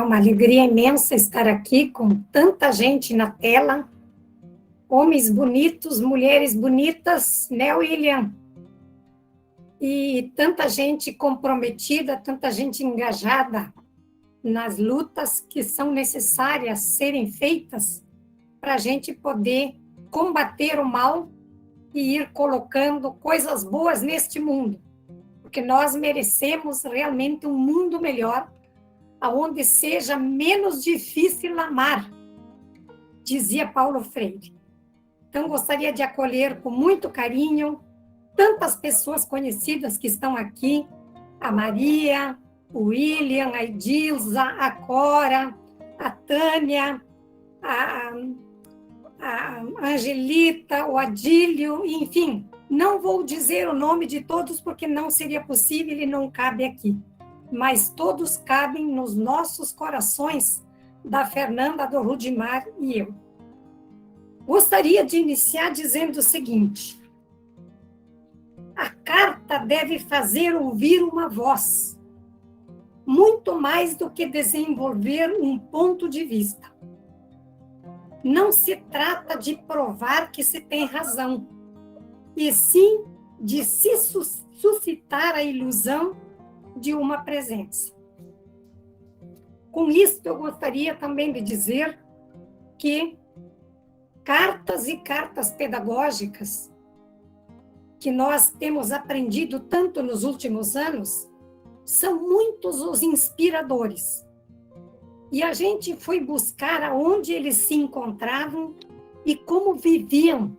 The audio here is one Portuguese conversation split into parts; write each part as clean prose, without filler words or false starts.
uma alegria imensa estar aqui com tanta gente na tela, homens bonitos, mulheres bonitas, né, William? E tanta gente comprometida, tanta gente engajada nas lutas que são necessárias serem feitas para a gente poder combater o mal e ir colocando coisas boas neste mundo, porque nós merecemos realmente um mundo melhor, aonde seja menos difícil amar, dizia Paulo Freire. Então, gostaria de acolher com muito carinho tantas pessoas conhecidas que estão aqui, a Maria, o William, a Edilza, a Cora, a Tânia, a Angelita, o Adílio, enfim, não vou dizer o nome de todos porque não seria possível e não cabe aqui, mas todos cabem nos nossos corações, da Fernanda, do Rudimar e eu. Gostaria de iniciar dizendo o seguinte: a carta deve fazer ouvir uma voz, muito mais do que desenvolver um ponto de vista. Não se trata de provar que se tem razão, e sim de se suscitar a ilusão de uma presença. Com isso, eu gostaria também de dizer que cartas e cartas pedagógicas que nós temos aprendido tanto nos últimos anos são muitos os inspiradores. E a gente foi buscar aonde eles se encontravam e como viviam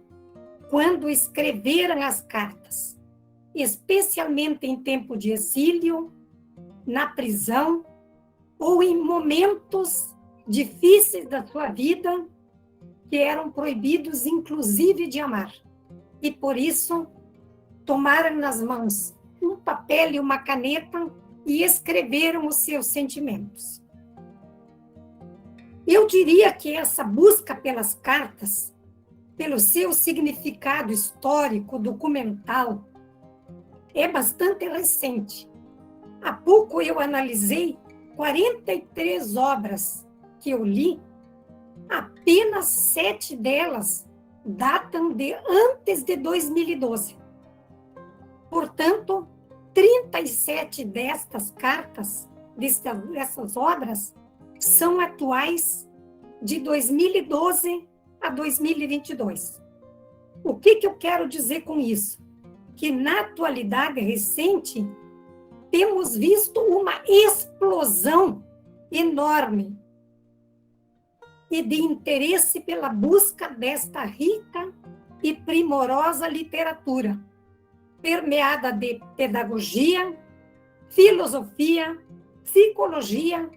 quando escreveram as cartas, especialmente em tempo de exílio, na prisão ou em momentos difíceis da sua vida que eram proibidos, inclusive, de amar. E por isso tomaram nas mãos um papel e uma caneta e escreveram os seus sentimentos. Eu diria que essa busca pelas cartas, pelo seu significado histórico, documental, é bastante recente. Há pouco eu analisei 43 obras que eu li, apenas 7 delas datam de antes de 2012. Portanto, 37 destas cartas, dessas obras, são atuais de 2012 a 2022. O que eu quero dizer com isso? Que na atualidade recente, temos visto uma explosão enorme e de interesse pela busca desta rica e primorosa literatura, permeada de pedagogia, filosofia, psicologia,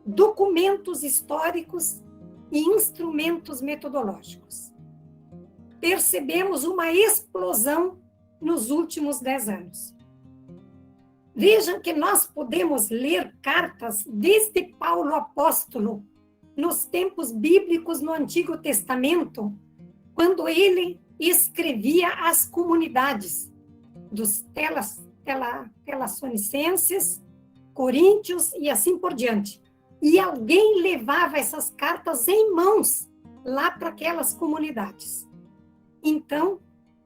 documentos históricos e instrumentos metodológicos. Percebemos uma explosão nos últimos 10 anos. Vejam que nós podemos ler cartas desde Paulo Apóstolo, nos tempos bíblicos no Antigo Testamento, quando ele escrevia às comunidades dos Telassonicenses, Coríntios e assim por diante. E alguém levava essas cartas em mãos lá para aquelas comunidades. Então,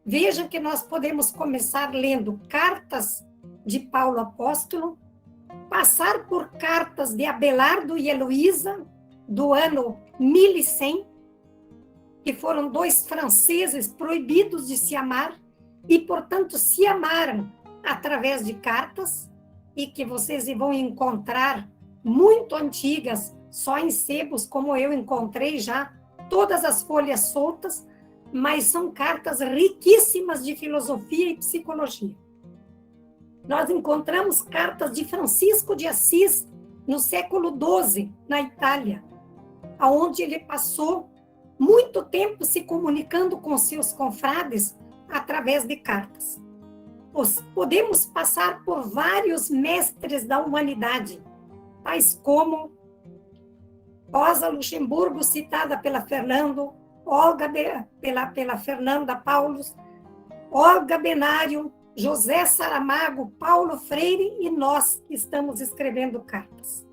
vejam que nós podemos começar lendo cartas de Paulo Apóstolo, passar por cartas de Abelardo e Heloísa, do ano 1100, que foram 2 franceses proibidos de se amar e, portanto, se amaram através de cartas, e que vocês vão encontrar muito antigas, só em sebos, como eu encontrei já, todas as folhas soltas, mas são cartas riquíssimas de filosofia e psicologia. Nós encontramos cartas de Francisco de Assis, no século XII, na Itália, onde ele passou muito tempo se comunicando com seus confrades através de cartas. Podemos passar por vários mestres da humanidade, tais como Rosa Luxemburgo, citada pela Fernando, Olga pela Fernanda Paulus, Olga Benário, José Saramago, Paulo Freire e nós que estamos escrevendo cartas.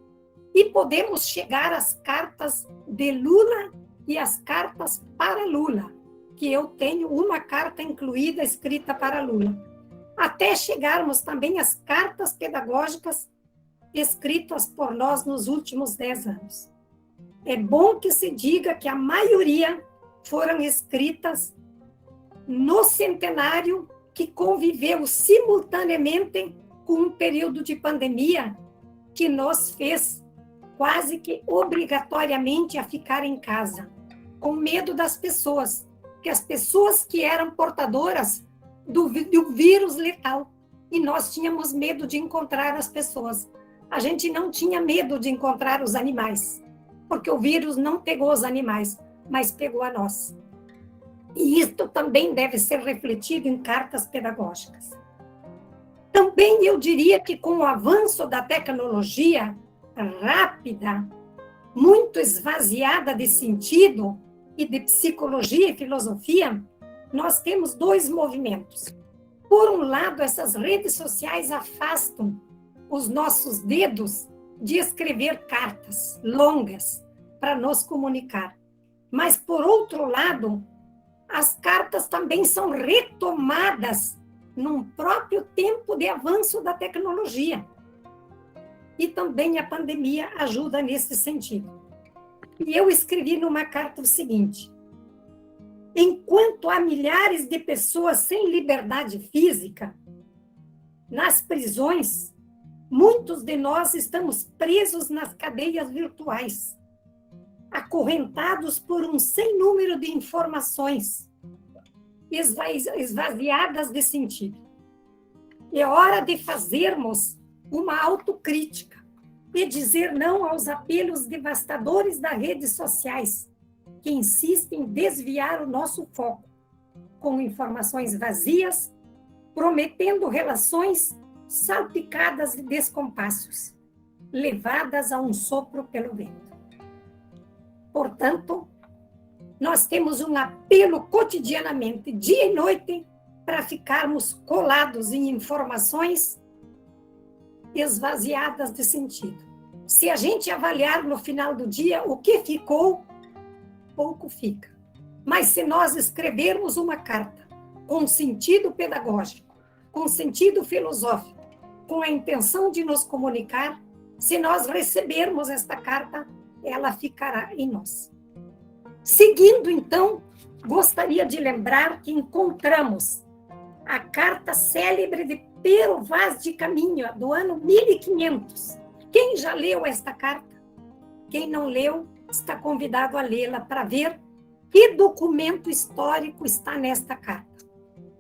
E podemos chegar às cartas de Lula e às cartas para Lula, que eu tenho uma carta incluída escrita para Lula, até chegarmos também às cartas pedagógicas escritas por nós nos últimos 10 anos. É bom que se diga que a maioria foram escritas no centenário que conviveu simultaneamente com um período de pandemia que nos fez quase que obrigatoriamente a ficar em casa, com medo das pessoas, que as pessoas que eram portadoras do vírus letal, e nós tínhamos medo de encontrar as pessoas. A gente não tinha medo de encontrar os animais, porque o vírus não pegou os animais, mas pegou a nós. E isto também deve ser refletido em cartas pedagógicas. Também eu diria que com o avanço da tecnologia rápida, muito esvaziada de sentido e de psicologia e filosofia, nós temos dois movimentos. Por um lado, essas redes sociais afastam os nossos dedos de escrever cartas longas para nos comunicar. Mas, por outro lado, as cartas também são retomadas num próprio tempo de avanço da tecnologia. E também a pandemia ajuda nesse sentido. E eu escrevi numa carta o seguinte: enquanto há milhares de pessoas sem liberdade física, nas prisões, muitos de nós estamos presos nas cadeias virtuais, acorrentados por um sem número de informações, esvaziadas de sentido. É hora de fazermos uma autocrítica e dizer não aos apelos devastadores das redes sociais, que insistem em desviar o nosso foco com informações vazias, prometendo relações salpicadas de descompassos, levadas a um sopro pelo vento. Portanto, nós temos um apelo cotidianamente, dia e noite, para ficarmos colados em informações esvaziadas de sentido. Se a gente avaliar no final do dia o que ficou, pouco fica. Mas se nós escrevermos uma carta com sentido pedagógico, com sentido filosófico, com a intenção de nos comunicar, se nós recebermos esta carta, ela ficará em nós. Seguindo, então, gostaria de lembrar que encontramos a carta célebre de Pero Vaz de Caminha, do ano 1500. Quem já leu esta carta? Quem não leu, está convidado a lê-la para ver que documento histórico está nesta carta.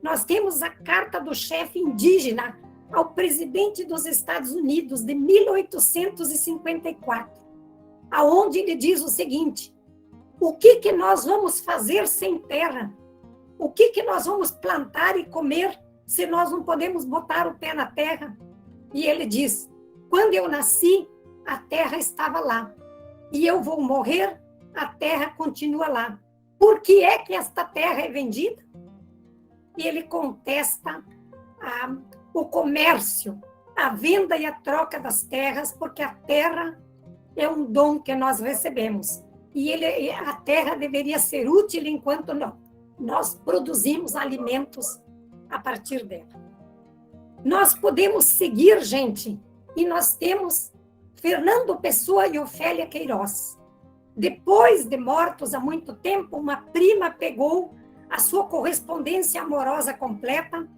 Nós temos a carta do chefe indígena ao presidente dos Estados Unidos de 1854, aonde ele diz o seguinte: o que nós vamos fazer sem terra? O que nós vamos plantar e comer se nós não podemos botar o pé na terra? E ele diz: quando eu nasci, a terra estava lá. E eu vou morrer, a terra continua lá. Por que é que esta terra é vendida? E ele contesta o comércio, a venda e a troca das terras, porque a terra é um dom que nós recebemos. E a terra deveria ser útil enquanto nós produzimos alimentos a partir dela. Nós podemos seguir, gente, e nós temos Fernando Pessoa e Ofélia Queiroz. Depois de mortos há muito tempo, uma prima pegou a sua correspondência amorosa completa.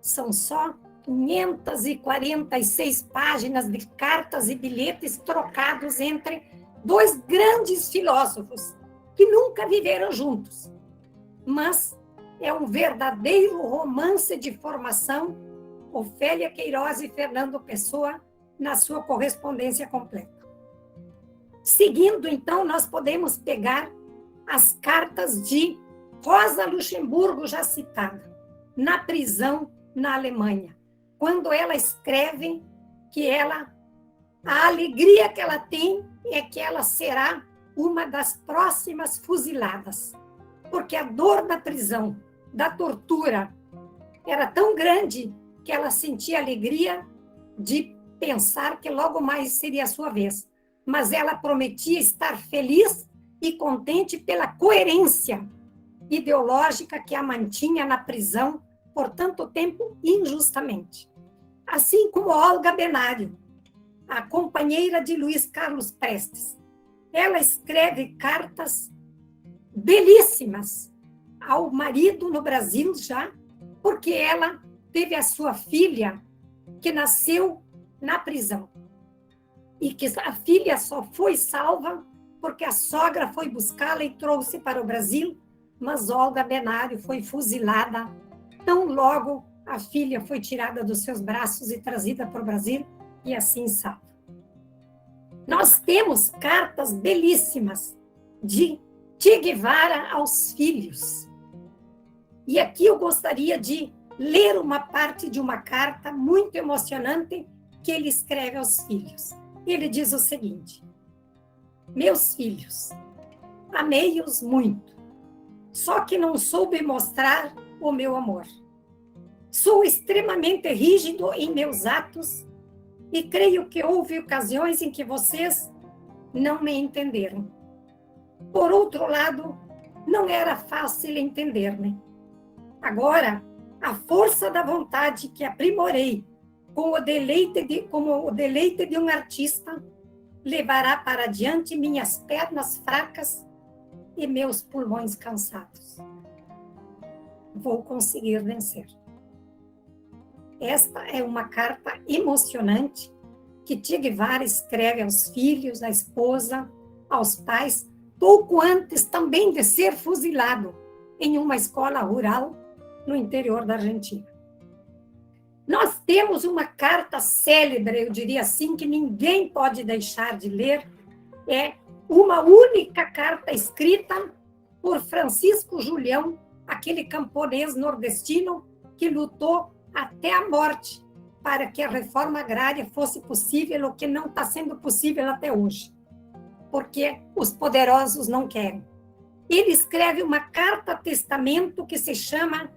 São só 546 páginas de cartas e bilhetes trocados entre dois grandes filósofos que nunca viveram juntos. Mas é um verdadeiro romance de formação, Ofélia Queiroz e Fernando Pessoa, na sua correspondência completa. Seguindo, então, nós podemos pegar as cartas de Rosa Luxemburgo, já citada, na prisão na Alemanha, quando ela escreve que a alegria que ela tem é que ela será uma das próximas fuziladas, porque a dor da prisão, da tortura, era tão grande que ela sentia alegria de pensar que logo mais seria a sua vez. mas ela prometia estar feliz e contente pela coerência ideológica que a mantinha na prisão por tanto tempo injustamente. Assim como Olga Benário, a companheira de Luiz Carlos Prestes. Ela escreve cartas belíssimas ao marido no Brasil já, porque ela teve a sua filha que nasceu na prisão. E que a filha só foi salva porque a sogra foi buscá-la e trouxe para o Brasil, mas Olga Benário foi fuzilada tão logo a filha foi tirada dos seus braços e trazida para o Brasil, e assim salva. Nós temos cartas belíssimas de Che Guevara aos filhos. E aqui eu gostaria de ler uma parte de uma carta muito emocionante que ele escreve aos filhos. Ele diz o seguinte: meus filhos, amei-os muito, só que não soube mostrar o meu amor. Sou extremamente rígido em meus atos e creio que houve ocasiões em que vocês não me entenderam. Por outro lado, não era fácil entender-me. Agora, a força da vontade que aprimorei como o deleite de um artista levará para diante minhas pernas fracas e meus pulmões cansados. Vou conseguir vencer. Esta é uma carta emocionante que Che Guevara escreve aos filhos, à esposa, aos pais, pouco antes também de ser fuzilado em uma escola rural no interior da Argentina. Nós temos uma carta célebre, eu diria assim, que ninguém pode deixar de ler. É uma única carta escrita por Francisco Julião, aquele camponês nordestino que lutou até a morte para que a reforma agrária fosse possível, o que não está sendo possível até hoje, porque os poderosos não querem. Ele escreve uma carta-testamento que se chama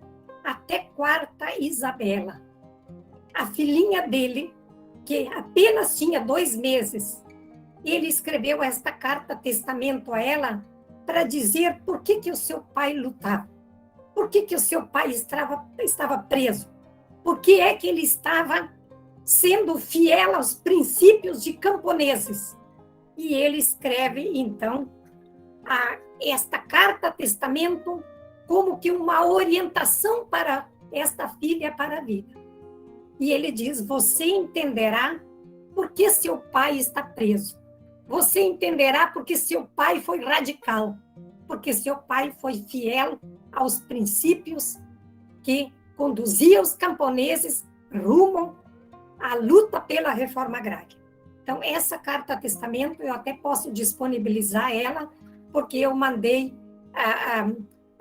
Até Quarta Isabela. A filhinha dele, que apenas tinha 2 meses, ele escreveu esta carta-testamento a ela para dizer por que o seu pai lutava, por que o seu pai estava preso, por que é que ele estava sendo fiel aos princípios de camponeses. E ele escreve, então, esta carta-testamento como que uma orientação para esta filha para a vida. E ele diz: você entenderá por que seu pai está preso. Você entenderá porque seu pai foi radical, porque seu pai foi fiel aos princípios que conduzia os camponeses rumo à luta pela reforma agrária. Então, essa carta-testamento, eu até posso disponibilizar ela, porque eu mandei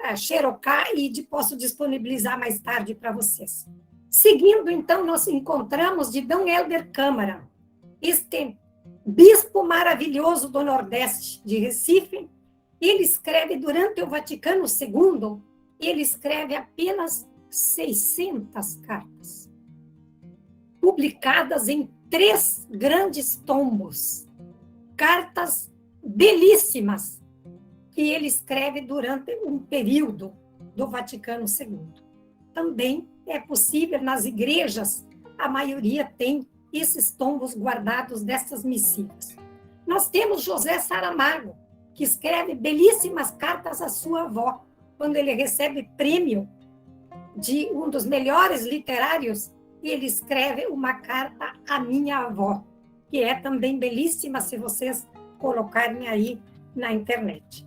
a xerocar e posso disponibilizar mais tarde para vocês. Seguindo, então, nós encontramos de Dom Helder Câmara, este bispo maravilhoso do Nordeste, de Recife. Ele escreve durante o Vaticano II, ele escreve apenas 600 cartas, publicadas em 3 grandes tomos, cartas belíssimas, que ele escreve durante um período do Vaticano II. Também é possível, nas igrejas, a maioria tem esses tombos guardados dessas missivas. Nós temos José Saramago, que escreve belíssimas cartas à sua avó, quando ele recebe prêmio de um dos melhores literários, ele escreve uma carta à minha avó, que é também belíssima, se vocês colocarem aí na internet.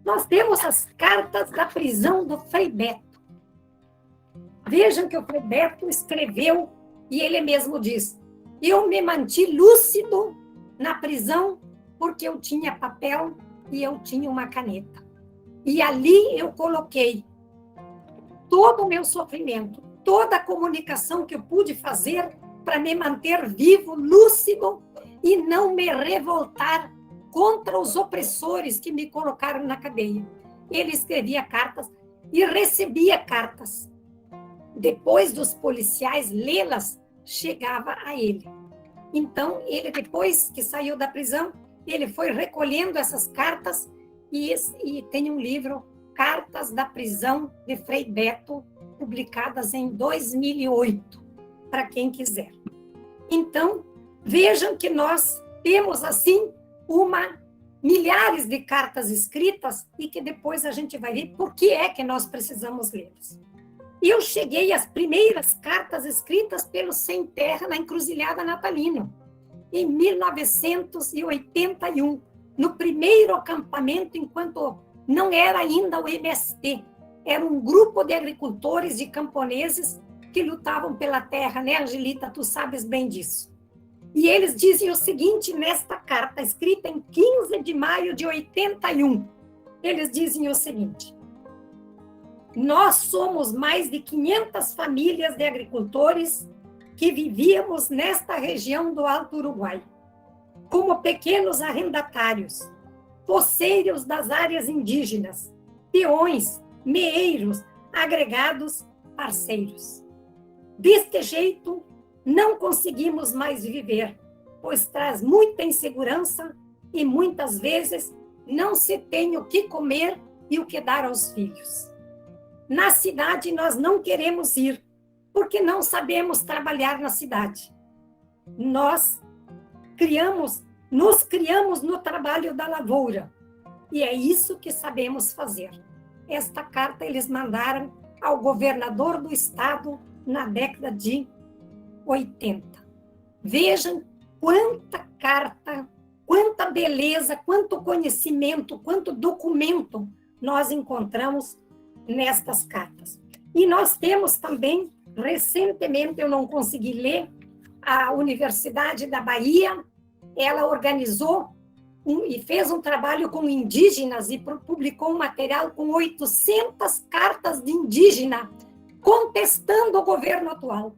Nós temos as cartas da prisão do Frei Beto. Vejam que o Frei Beto escreveu, e ele mesmo diz: eu me manti lúcido na prisão porque eu tinha papel e eu tinha uma caneta. E ali eu coloquei todo o meu sofrimento, toda a comunicação que eu pude fazer para me manter vivo, lúcido e não me revoltar contra os opressores que me colocaram na cadeia. Ele escrevia cartas e recebia cartas. Depois dos policiais lê-las, chegava a ele. Então, ele, depois que saiu da prisão, ele foi recolhendo essas cartas e tem um livro, Cartas da Prisão de Frei Beto, publicadas em 2008, para quem quiser. Então, vejam que nós temos, assim, milhares de cartas escritas e que depois a gente vai ver por que é que nós precisamos lê-las. E eu cheguei às primeiras cartas escritas pelo Sem Terra na Encruzilhada Natalino, em 1981, no primeiro acampamento, enquanto não era ainda o MST, era um grupo de agricultores e camponeses que lutavam pela terra, né, Angelita? Tu sabes bem disso. E eles dizem o seguinte nesta carta, escrita em 15 de maio de 81. Eles dizem o seguinte: nós somos mais de 500 famílias de agricultores que vivíamos nesta região do Alto Uruguai, como pequenos arrendatários, poceiros das áreas indígenas, peões, meeiros, agregados, parceiros. Deste jeito, não conseguimos mais viver, pois traz muita insegurança e muitas vezes não se tem o que comer e o que dar aos filhos. Na cidade nós não queremos ir, porque não sabemos trabalhar na cidade. Nós nos criamos no trabalho da lavoura, e é isso que sabemos fazer. Esta carta eles mandaram ao governador do estado na década de 80. Vejam quanta carta, quanta beleza, quanto conhecimento, quanto documento nós encontramos nestas cartas. E nós temos também, recentemente, eu não consegui ler, a Universidade da Bahia, ela organizou e fez um trabalho com indígenas e publicou um material com 800 cartas de indígena contestando o governo atual,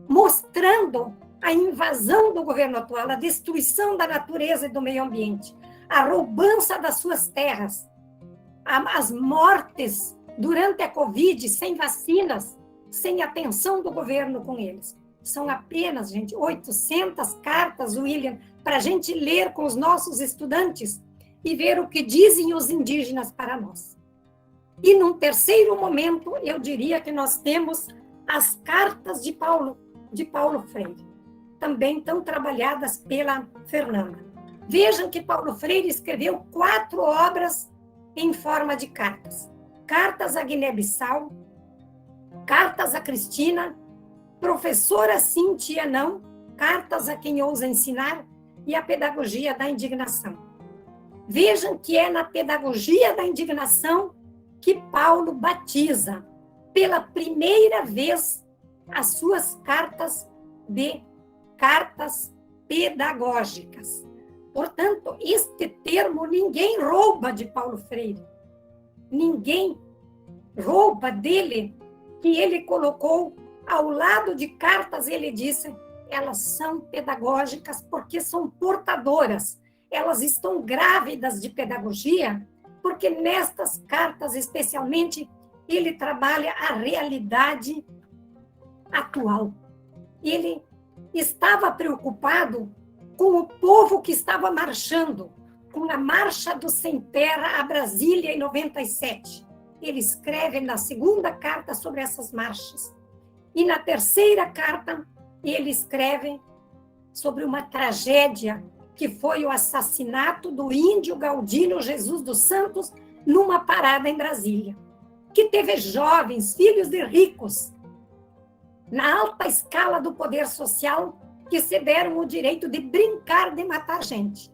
mostrando a invasão do governo atual, a destruição da natureza e do meio ambiente, a roubança das suas terras, as mortes durante a Covid, sem vacinas, sem atenção do governo com eles. São apenas, gente, 800 cartas, William, para a gente ler com os nossos estudantes e ver o que dizem os indígenas para nós. E num terceiro momento, eu diria que nós temos as cartas de Paulo Freire, também tão trabalhadas pela Fernanda. Vejam que Paulo Freire escreveu 4 obras em forma de cartas. Cartas a Guiné-Bissau, cartas a Cristina, professora Cíntia não, cartas a quem ousa ensinar e a pedagogia da indignação. Vejam que é na pedagogia da indignação que Paulo batiza pela primeira vez as suas cartas pedagógicas. Portanto, este termo ninguém rouba de Paulo Freire. Ninguém rouba dele, que ele colocou ao lado de cartas, ele disse, elas são pedagógicas porque são portadoras, elas estão grávidas de pedagogia, porque nestas cartas, especialmente, ele trabalha a realidade atual. Ele estava preocupado com o povo que estava marchando, com a Marcha do Sem Terra a Brasília em 97. Ele escreve na segunda carta sobre essas marchas. E na terceira carta, ele escreve sobre uma tragédia que foi o assassinato do índio Galdino Jesus dos Santos numa parada em Brasília, que teve jovens, filhos de ricos, na alta escala do poder social, que se deram o direito de brincar de matar gente.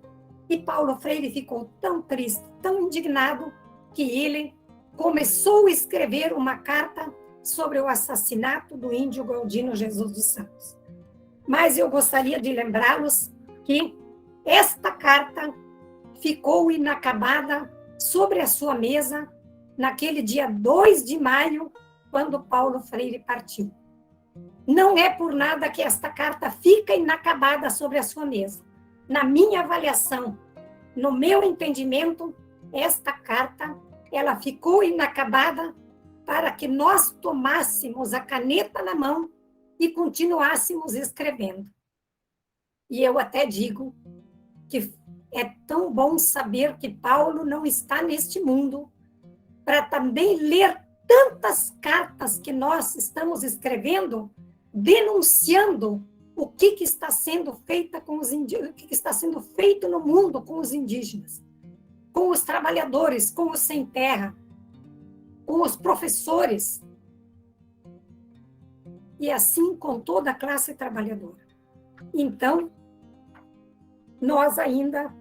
E Paulo Freire ficou tão triste, tão indignado, que ele começou a escrever uma carta sobre o assassinato do índio Galdino Jesus dos Santos. Mas eu gostaria de lembrá-los que esta carta ficou inacabada sobre a sua mesa naquele dia 2 de maio, quando Paulo Freire partiu. Não é por nada que esta carta fica inacabada sobre a sua mesa. Na minha avaliação, no meu entendimento, esta carta, ela ficou inacabada para que nós tomássemos a caneta na mão e continuássemos escrevendo. E eu até digo que é tão bom saber que Paulo não está neste mundo para também ler tantas cartas que nós estamos escrevendo, denunciando o que está sendo feito com os indígenas, o que está sendo feito no mundo com os indígenas, com os trabalhadores, com os sem terra, com os professores, e assim com toda a classe trabalhadora. Então, nós ainda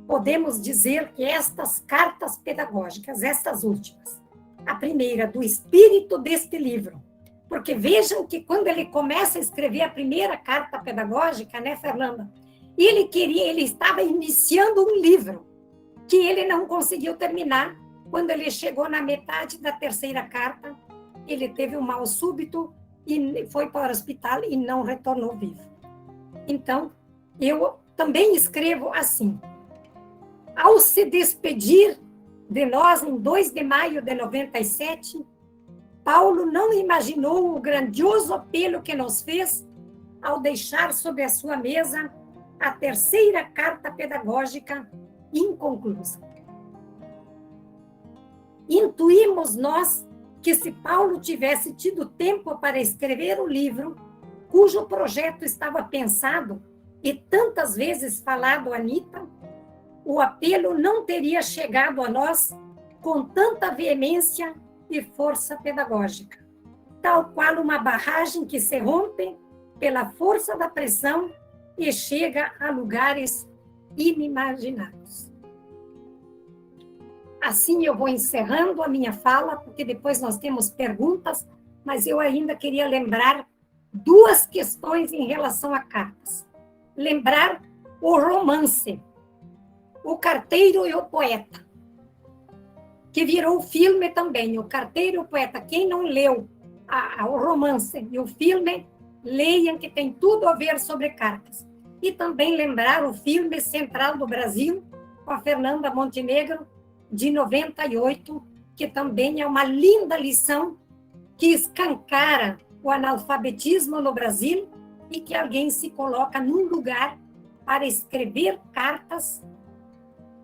podemos dizer que estas cartas pedagógicas, estas últimas, a primeira, do espírito deste livro, porque vejam que quando ele começa a escrever a primeira carta pedagógica, né, Fernanda? Ele estava iniciando um livro que ele não conseguiu terminar. Quando ele chegou na metade da terceira carta, ele teve um mal súbito e foi para o hospital e não retornou vivo. Então, eu também escrevo assim. Ao se despedir de nós em 2 de maio de 97, Paulo não imaginou o grandioso apelo que nos fez ao deixar sobre a sua mesa a terceira carta pedagógica inconclusa. Intuímos nós que se Paulo tivesse tido tempo para escrever o livro, cujo projeto estava pensado e tantas vezes falado a Anita, o apelo não teria chegado a nós com tanta veemência e força pedagógica, tal qual uma barragem que se rompe pela força da pressão e chega a lugares inimagináveis. Assim eu vou encerrando a minha fala, porque depois nós temos perguntas, mas eu ainda queria lembrar 2 questões em relação a cartas. Lembrar o romance, O Carteiro e o Poeta, que virou filme também, O Carteiro e o Poeta. Quem não leu o romance e o filme, leiam, que tem tudo a ver sobre cartas. E também lembrar o filme Central do Brasil, com a Fernanda Montenegro, de 98, que também é uma linda lição que escancara o analfabetismo no Brasil e que alguém se coloca num lugar para escrever cartas,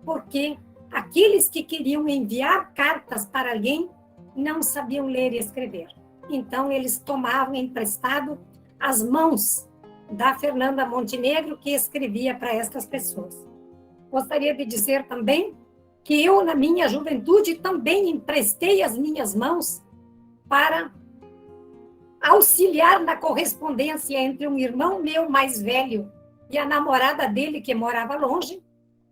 porque aqueles que queriam enviar cartas para alguém não sabiam ler e escrever. Então, eles tomavam emprestado as mãos da Fernanda Montenegro, que escrevia para estas pessoas. Gostaria de dizer também que eu, na minha juventude, também emprestei as minhas mãos para auxiliar na correspondência entre um irmão meu mais velho e a namorada dele, que morava longe.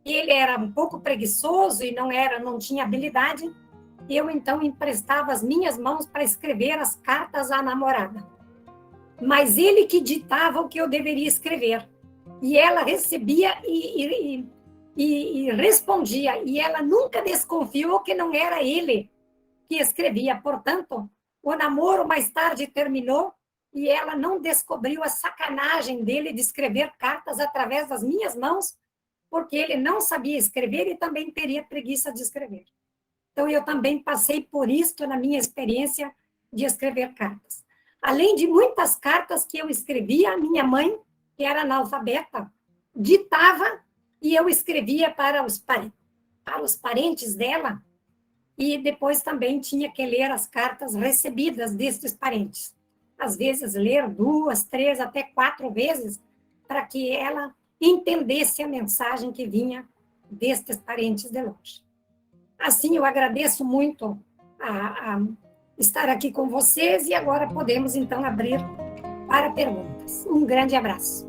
Ele era um pouco preguiçoso e não tinha habilidade. Eu, então, emprestava as minhas mãos para escrever as cartas à namorada. Mas ele que ditava o que eu deveria escrever. E ela recebia e respondia. E ela nunca desconfiou que não era ele que escrevia. Portanto, o namoro mais tarde terminou e ela não descobriu a sacanagem dele de escrever cartas através das minhas mãos, porque ele não sabia escrever e também teria preguiça de escrever. Então, eu também passei por isto na minha experiência de escrever cartas. Além de muitas cartas que eu escrevia, a minha mãe, que era analfabeta, ditava e eu escrevia para os parentes dela, e depois também tinha que ler as cartas recebidas destes parentes. Às vezes, ler 2, 3, até 4 vezes, para que ela entendesse a mensagem que vinha destes parentes de longe. Assim, eu agradeço muito a estar aqui com vocês e agora podemos, então, abrir para perguntas. Um grande abraço.